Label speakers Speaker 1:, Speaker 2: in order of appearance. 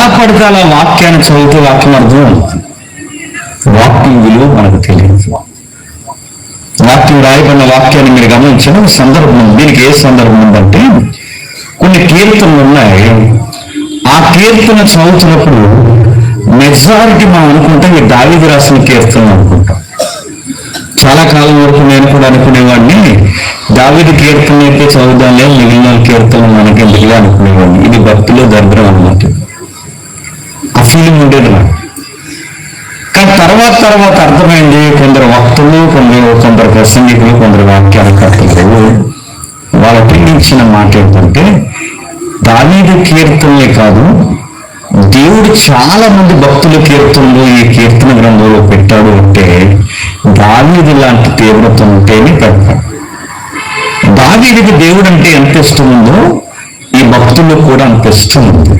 Speaker 1: ఎలా పడితే అలా వాక్యాన్ని చదివితే వాక్యం అర్థం అవుతుంది. వాక్యం విలువ మనకు తెలియదు. వాక్యం రాయబడిన వాక్యాన్ని మీరు గమనించిన ఒక సందర్భం ఉంది. దీనికి ఏ సందర్భం ఉందంటే, కొన్ని కీర్తనలు ఉన్నాయి. ఆ కీర్తన చదువుతున్నప్పుడు మెజారిటీ మనం అనుకుంటాం ఈ దావీదు రాసిన కీర్తనలు అనుకుంటాం. చాలా కాలం వరకు నేను కూడా అనుకునేవాడిని దావీదు కీర్తన అయితే చదువుదాంలే, మిగిలిన కీర్తనలు మనకి ఎందుకులే అనుకునేవాడిని. ఇది భక్తిలో దరిద్రం అన్నమాట. ఆ ఫీలింగ్ ఉండేది నాకు. కానీ తర్వాత అర్థమైంది, కొందరు వక్తులు, కొందరు ప్రసంగికులు, కొందరు వ్యాఖ్యానకర్తలు వాళ్ళ పిలిచిన మాట ఏంటంటే, దావీదు కీర్తనలే కాదు, దేవుడు చాలా మంది భక్తుల కీర్తనలు ఈ కీర్తన గ్రంథంలో పెట్టాడు అంటే దావీదు లాంటి తీవ్రత ఉంటేనే పెడతాడు. దావీదుకి దేవుడు అంటే ఎంత ఇష్టం ఉందో ఈ భక్తులకు కూడా అంత ఇష్టం ఉంది.